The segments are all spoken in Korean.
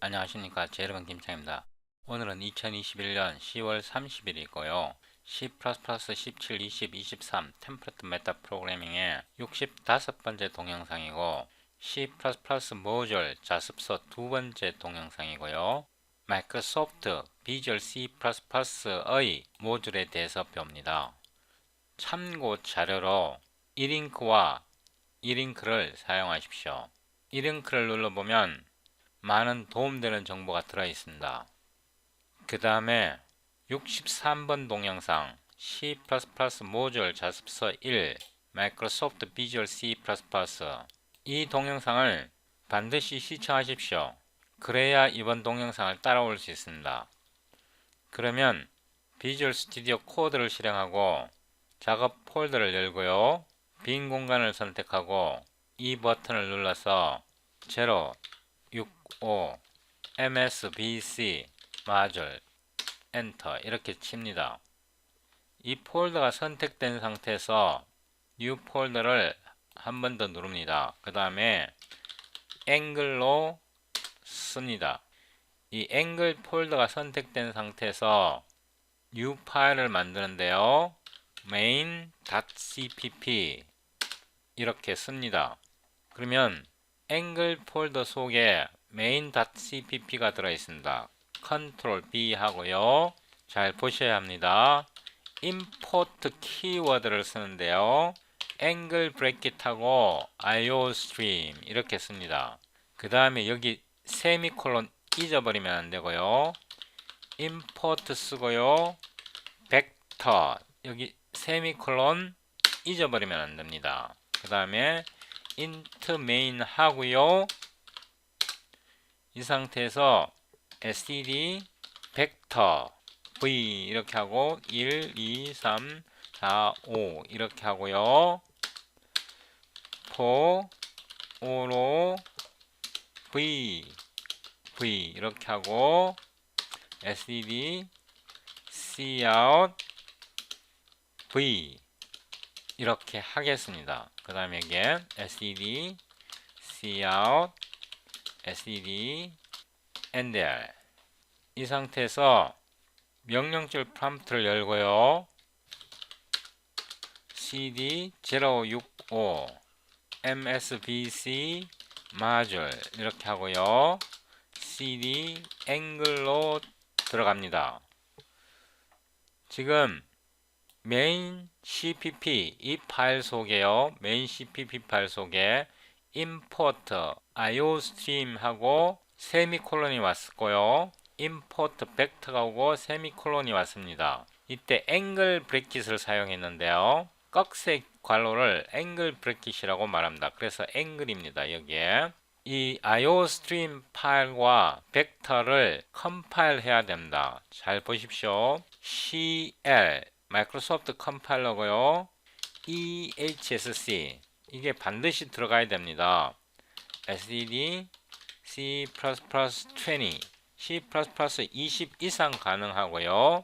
안녕하십니까. 제 이름은 김창입니다. 오늘은 2021년 10월 30일이고요. C++, 17, 20, 23 템플릿 메타 프로그래밍의 65번째 동영상이고 C++ 모듈 자습서 두 번째 동영상이고요. 마이크로소프트 비주얼 C++의 모듈에 대해서 배웁니다. 참고 자료로 이링크와 이링크를 사용하십시오. 이링크를 눌러보면 많은 도움되는 정보가 들어있습니다. 그 다음에 63번 동영상 C++ 모듈 자습서 1 마이크로소프트 비주얼 C++ 이 동영상을 반드시 시청하십시오. 그래야 이번 동영상을 따라올 수 있습니다. 그러면 비주얼 스튜디오 코드를 실행하고 작업 폴더를 열고요. 빈 공간을 선택하고 이 버튼을 눌러서 0, 65, MSBC, 마듈, 엔터 이렇게 칩니다. 이 폴더가 선택된 상태에서 New 폴더를 한 번 더 누릅니다. 그 다음에 앵글로 씁니다. 이 앵글 폴더가 선택된 상태에서 New 파일을 만드는데요. main.cpp 이렇게 씁니다. 그러면 앵글 폴더 속에 main.cpp가 들어있습니다. Ctrl B 하고요. 잘 보셔야 합니다. import 키워드를 쓰는데요. 앵글 브래킷하고 iostream 이렇게 씁니다. 그 다음에 여기 세미콜론 잊어버리면 안되고요. import 쓰고요. 벡터 여기 세미콜론 잊어버리면 안됩니다. 그 다음에 int main 하고요. 이 상태에서 std 벡터 v 이렇게 하고 1, 2, 3, 4, 5 이렇게 하고요. for o로 v 이렇게 하고 std cout v 이렇게 하겠습니다. 그 다음에 이게 std cout std endr 이 상태에서 명령줄 프롬프트를 열고요. cd 065 msbc 마듈 이렇게 하고요. cd 앵글로 들어갑니다. 지금 main cpp 이 파일 속에요. main cpp 파일 속에 import iostream 하고 세미콜론이 왔고요. import 벡터가 오고 세미콜론이 왔습니다. 이때 앵글 브래킷을 사용했는데요. 꺽쇠 괄호를 앵글 브래킷이라고 말합니다. 그래서 앵글입니다. 여기에 이 iostream 파일과 벡터를 컴파일 해야 됩니다. 잘 보십시오. cl 마이크로소프트 컴파일러고요. ehsc 이게 반드시 들어가야 됩니다. std C++20 C++20 이상 가능하고요.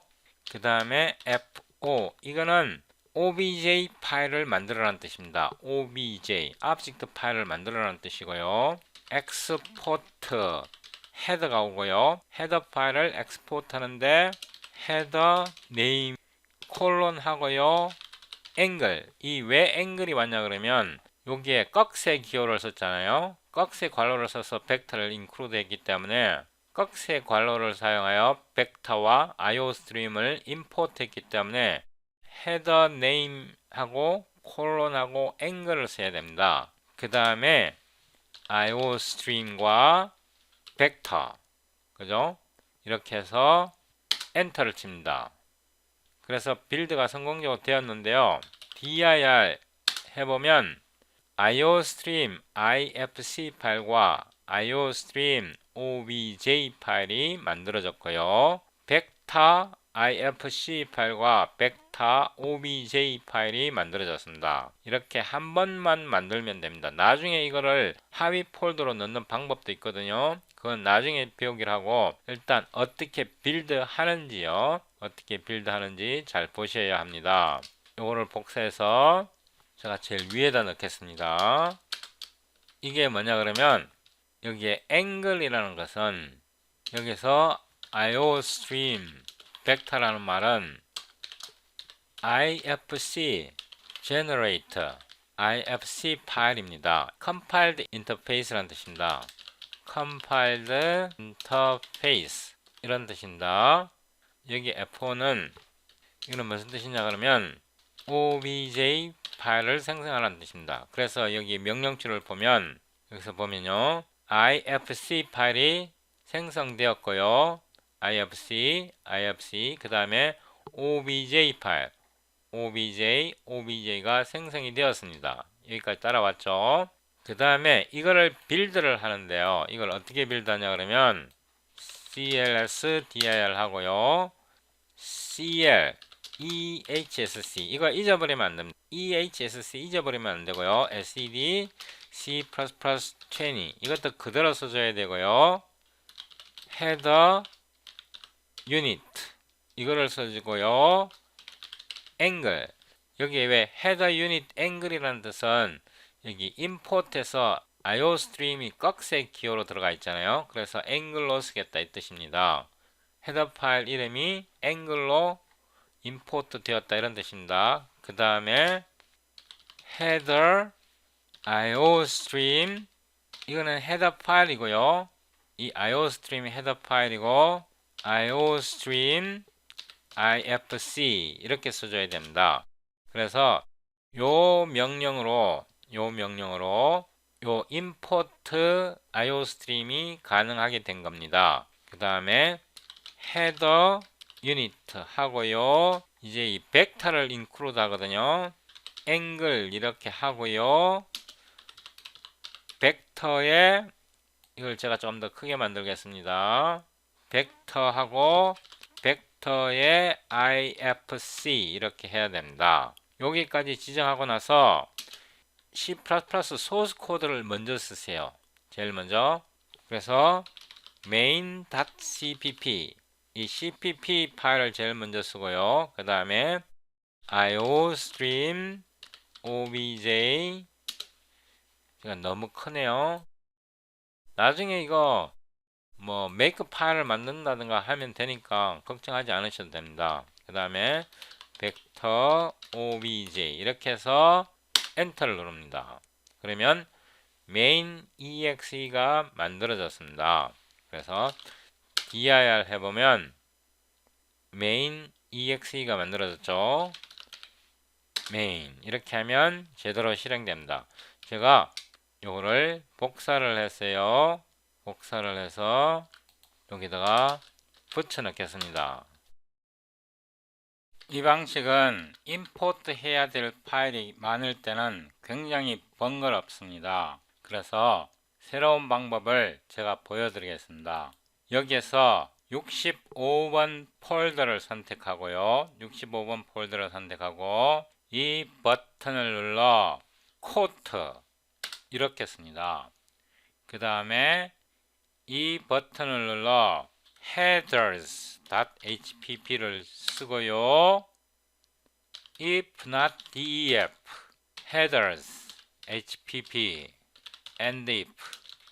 그 다음에 fo 이거는 obj 파일을 만들어라는 뜻입니다. obj 오브젝트 파일을 만들어라는 뜻이고요. export 헤더가 오고요. 헤더 파일을 엑스포트 하는데 헤더 네임 콜론 하고요. 앵글 이 왜 앵글이 왔냐 그러면 여기에 꺽쇠 기호를 썼잖아요. 꺽쇠 괄호를 써서 벡터를 인크루드 했기 때문에 꺽쇠 괄호를 사용하여 벡터와 iostream을 임포트 했기 때문에 헤더 네임하고 콜론하고 앵글을 써야 됩니다. 그 다음에 iostream과 벡터 그죠? 이렇게 해서 엔터를 칩니다. 그래서 빌드가 성공적으로 되었는데요. dir 해보면 iostream ifc 파일과 iostream obj 파일이 만들어졌고요. 벡터 ifc 파일과 벡터 obj 파일이 만들어졌습니다. 이렇게 한 번만 만들면 됩니다. 나중에 이거를 하위 폴더로 넣는 방법도 있거든요. 그건 나중에 배우기로 하고 일단 어떻게 빌드 하는지요. 어떻게 빌드 하는지 잘 보셔야 합니다. 이거를 복사해서 제가 제일 위에다 넣겠습니다. 이게 뭐냐 그러면 여기에 angle이라는 것은 여기서 iostream 벡터라는 말은 ifc generator ifc 파일입니다. compiled interface라는 뜻입니다. compiled interface 이런 뜻입니다. 여기 F4는 이거는 무슨 뜻이냐 그러면 obj 파일을 생성하라는 뜻입니다. 그래서 여기 명령줄을 보면 여기서 보면요 ifc 파일이 생성되었고요. ifc 그 다음에 obj 파일 obj가 생성이 되었습니다. 여기까지 따라왔죠. 그 다음에 이거를 빌드를 하는데요. 이걸 어떻게 빌드하냐 그러면 cls dir 하고요. cl ehsc 이거 잊어버리면 안 됩니다. ehsc 잊어버리면 안 되고요. sed c++20 이것도 그대로 써줘야 되고요. header unit 이거를 써주고요. angle 여기에 왜 header unit angle이라는 뜻은 여기 import에서 iostream이 꺽쇠 기호로 들어가 있잖아요. 그래서 angle로 쓰겠다 이 뜻입니다. 헤더 파일 이름이 angle로 import 되었다 이런 뜻입니다. 그 다음에 header iostream 이거는 헤더 파일이고요. 이 iostream이 헤더 파일이고 iostream ifc 이렇게 써줘야 됩니다. 그래서 요 명령으로 요 import iostream이 가능하게 된 겁니다. 그 다음에 header unit 하고요. 이제 이 벡터를 include 하거든요. angle 이렇게 하고요. 벡터에 이걸 제가 좀 더 크게 만들겠습니다. 벡터하고 벡터의 ifc 이렇게 해야 됩니다. 여기까지 지정하고 나서 C++ 소스 코드를 먼저 쓰세요. 제일 먼저. 그래서 main.cpp 이 cpp 파일을 제일 먼저 쓰고요. 그 다음에 iostream obj 이거 너무 크네요. 나중에 이거 뭐 make 파일을 만든다든가 하면 되니까 걱정하지 않으셔도 됩니다. 그 다음에 vector obj 이렇게 해서 엔터를 누릅니다. 그러면 main exe가 만들어졌습니다. 그래서 dir 해보면 main exe가 만들어졌죠. main 이렇게 하면 제대로 실행됩니다. 제가 요거를 복사를 했어요. 복사를 해서 여기다가 붙여 넣겠습니다. 이 방식은 임포트 해야 될 파일이 많을 때는 굉장히 번거롭습니다. 그래서 새로운 방법을 제가 보여드리겠습니다. 여기에서 65번 폴더를 선택하고요. 65번 폴더를 선택하고 이 버튼을 눌러 코트 이렇게 씁니다. 그 다음에 이 버튼을 눌러 headers.hpp를 쓰고요. if not def headers hpp and if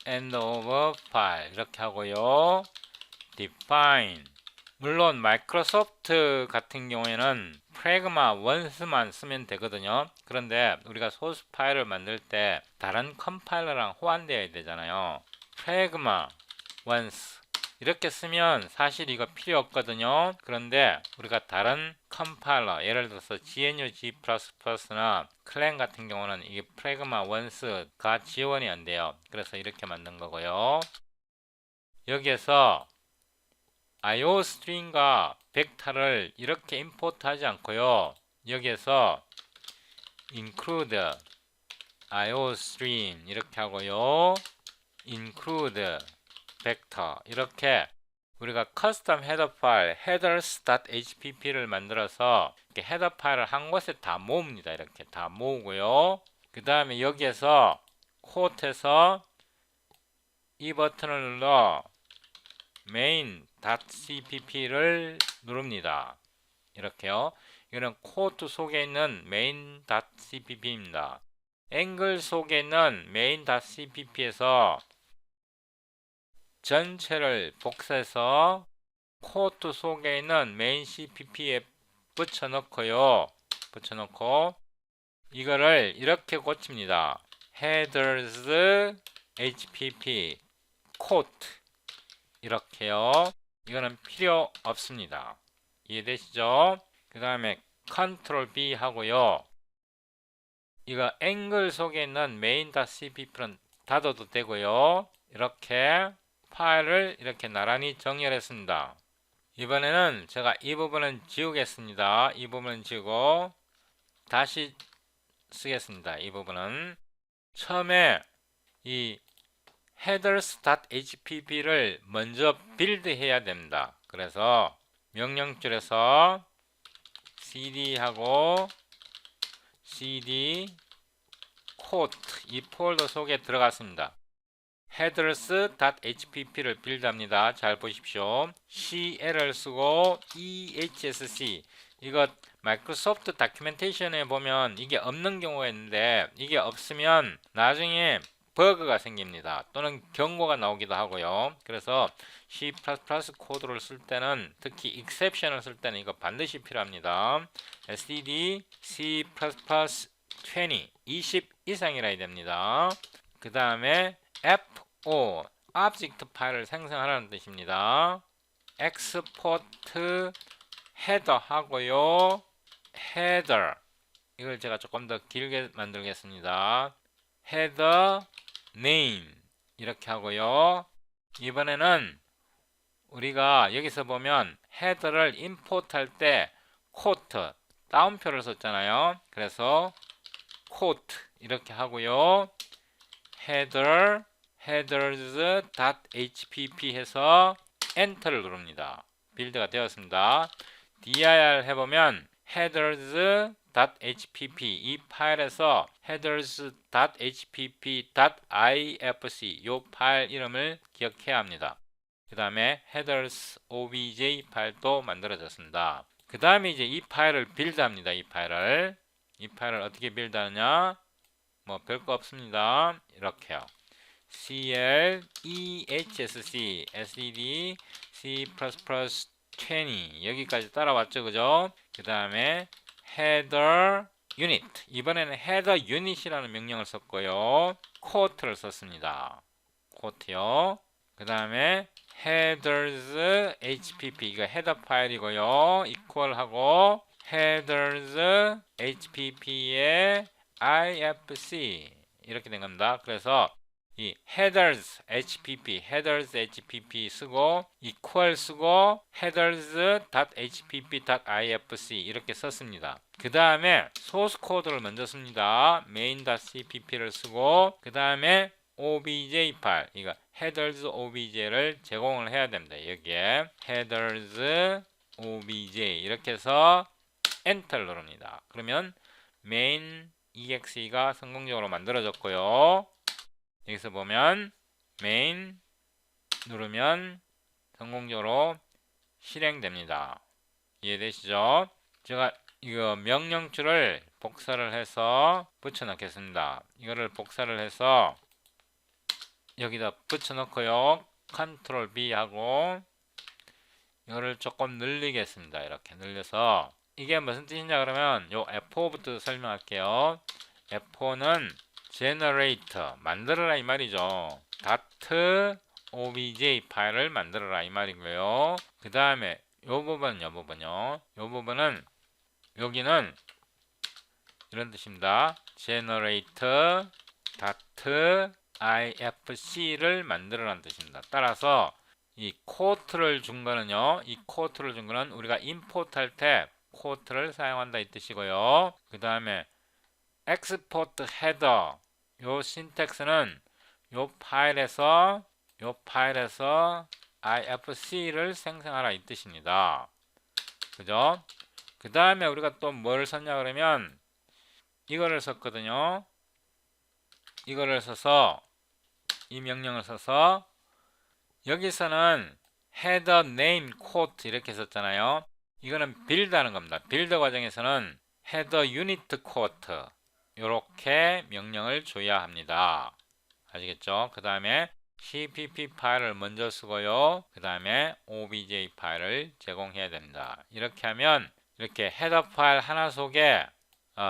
end of file 이렇게 하고요. define 물론 마이크로소프트 같은 경우에는 프래그마 원스만 쓰면 되거든요. 그런데 우리가 소스 파일을 만들 때 다른 컴파일러랑 호환되어야 되잖아요. 프래그마 once 이렇게 쓰면 사실 이거 필요 없거든요. 그런데 우리가 다른 컴파일러 예를 들어서 GNU G++나 클랭 같은 경우는 이게 프래그마 once가 지원이 안 돼요. 그래서 이렇게 만든 거고요. 여기에서 iostream과 벡터를 이렇게 임포트 하지 않고요. 여기에서 include iostream 이렇게 하고요. include 벡터 이렇게 우리가 커스텀 헤더 파일 headers.hpp를 만들어서 이렇게 헤더 파일을 한 곳에 다 모읍니다. 이렇게 다 모으고요. 그 다음에 여기에서 코트에서 이 버튼을 눌러 main.cpp를 누릅니다. 이렇게요. 이거는 코트 속에 있는 main.cpp입니다. 앵글 속에 있는 main.cpp에서 전체를 복사해서 코트 속에 있는 메인 CPP에 붙여넣고요. 붙여넣고 이거를 이렇게 고칩니다. headers HPP 코트 이렇게요. 이거는 필요 없습니다. 이해되시죠? 그 다음에 컨트롤 B 하고요. 이거 앵글 속에 있는 main.cpp는 닫아도 되고요. 이렇게 파일을 이렇게 나란히 정렬했습니다. 이번에는 제가 이 부분은 지우겠습니다. 이 부분은 지우고 다시 쓰겠습니다. 이 부분은 처음에 이 headers.hpp를 먼저 빌드해야 됩니다. 그래서 명령줄에서 cd하고 cd 코트 이 폴더 속에 들어갔습니다. headers.hpp를 빌드합니다. 잘 보십시오. CL을 쓰고 EHSC 이거 마이크로소프트 다큐멘테이션에 보면 이게 없는 경우가 있는데 이게 없으면 나중에 버그가 생깁니다. 또는 경고가 나오기도 하고요. 그래서 C++ 코드를 쓸 때는 특히 exception을 쓸 때는 이거 반드시 필요합니다. std C++ 20 이상이라 해야 됩니다. 그 다음에 FO object 파일을 생성하라는 뜻입니다. export header 하고요. header 이걸 제가 조금 더 길게 만들겠습니다. header name 이렇게 하고요. 이번에는 우리가 여기서 보면 헤더를 임포트 할 때 코트 다운표를 썼잖아요. 그래서 코트 이렇게 하고요. header headers.hpp 해서 엔터를 누릅니다. 빌드가 되었습니다. dir 해보면 headers.hpp 이 파일에서 headers.hpp.ifc 이 파일 이름을 기억해야 합니다. 그 다음에 headers obj 파일도 만들어졌습니다. 그 다음에 이제 이 파일을 빌드합니다. 이 파일을 어떻게 빌드하느냐 뭐 별거 없습니다. 이렇게요. cl ehsc sed c++20 여기까지 따라왔죠. 그죠? 그 다음에 header unit 이번에는 header unit이라는 명령을 썼고요. quote를 썼습니다. quote요. 그 다음에 headers hpp 이거 헤더 파일이고요. equal 하고 headers hpp의 ifc 이렇게 된 겁니다. 그래서 이 headers hpp 쓰고 equal 쓰고 headers.hpp.ifc 이렇게 썼습니다. 그 다음에 소스 코드를 먼저 씁니다. main.cpp를 쓰고 그 다음에 obj 파일 이거 headers obj를 제공을 해야 됩니다. 여기에 headers obj 이렇게 해서 엔터를 누릅니다. 그러면 main exe가 성공적으로 만들어졌고요. 여기서 보면 main 누르면 성공적으로 실행됩니다. 이해되시죠? 제가 이거 명령줄을 복사를 해서 붙여 넣겠습니다. 이거를 복사를 해서 여기다 붙여 넣고요. 컨트롤 B 하고 이거를 조금 늘리겠습니다. 이렇게 늘려서 이게 무슨 뜻이냐 그러면 요 F4부터 설명할게요. F4는 generator 만들어라 이 말이죠. .obj 파일을 만들어라 이 말이고요. 그 다음에 요 부분은요. 요 부분은 여기는 이런 뜻입니다. generator .ifc를 만들어라는 뜻입니다. 따라서 이 코트를 준 거는요. 이 코트를 준 거는 우리가 임포트 할 때 코트를 사용한다 이 뜻이고요. 그 다음에 export header 요 신텍스는 요 파일에서 ifc를 생성하라 이 뜻입니다. 그죠? 그 다음에 우리가 또 뭘 썼냐 그러면 이거를 썼거든요. 이거를 써서 이 명령을 써서 여기서는 header name quote 이렇게 썼잖아요. 이거는 빌드하는 겁니다. 빌드 과정에서는 header unit quote 이렇게 명령을 줘야 합니다. 아시겠죠? 그 다음에 CPP 파일을 먼저 쓰고요. 그 다음에 OBJ 파일을 제공해야 된다. 이렇게 하면 이렇게 헤더 파일 하나 속에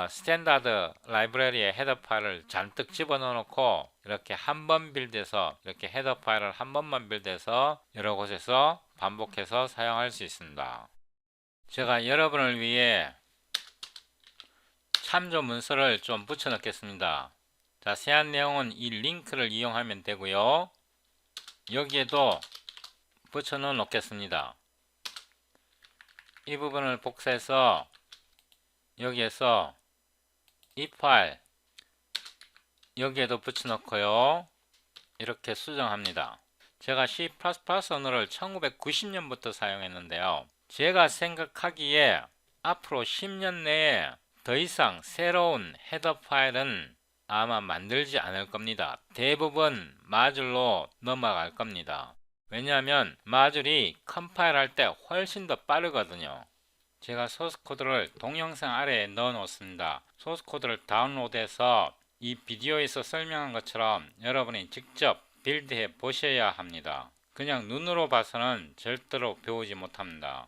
스탠다드 라이브러리의 헤더 파일을 잔뜩 집어넣어 놓고 이렇게 한 번 빌드해서 이렇게 헤더 파일을 한 번만 빌드해서 여러 곳에서 반복해서 사용할 수 있습니다. 제가 여러분을 위해 참조 문서를 좀 붙여 넣겠습니다. 자세한 내용은 이 링크를 이용하면 되고요. 여기에도 붙여 넣어 놓겠습니다. 이 부분을 복사해서 여기에서 이 파일 여기에도 붙여 넣고요. 이렇게 수정합니다. 제가 C++ 언어를 1990년부터 사용했는데요. 제가 생각하기에 앞으로 10년 내에 더 이상 새로운 헤더 파일은 아마 만들지 않을 겁니다. 대부분 마줄로 넘어갈 겁니다. 왜냐하면 마줄이 컴파일할 때 훨씬 더 빠르거든요. 제가 소스코드를 동영상 아래에 넣어 놓습니다. 소스코드를 다운로드해서 이 비디오에서 설명한 것처럼 여러분이 직접 빌드해 보셔야 합니다. 그냥 눈으로 봐서는 절대로 배우지 못합니다.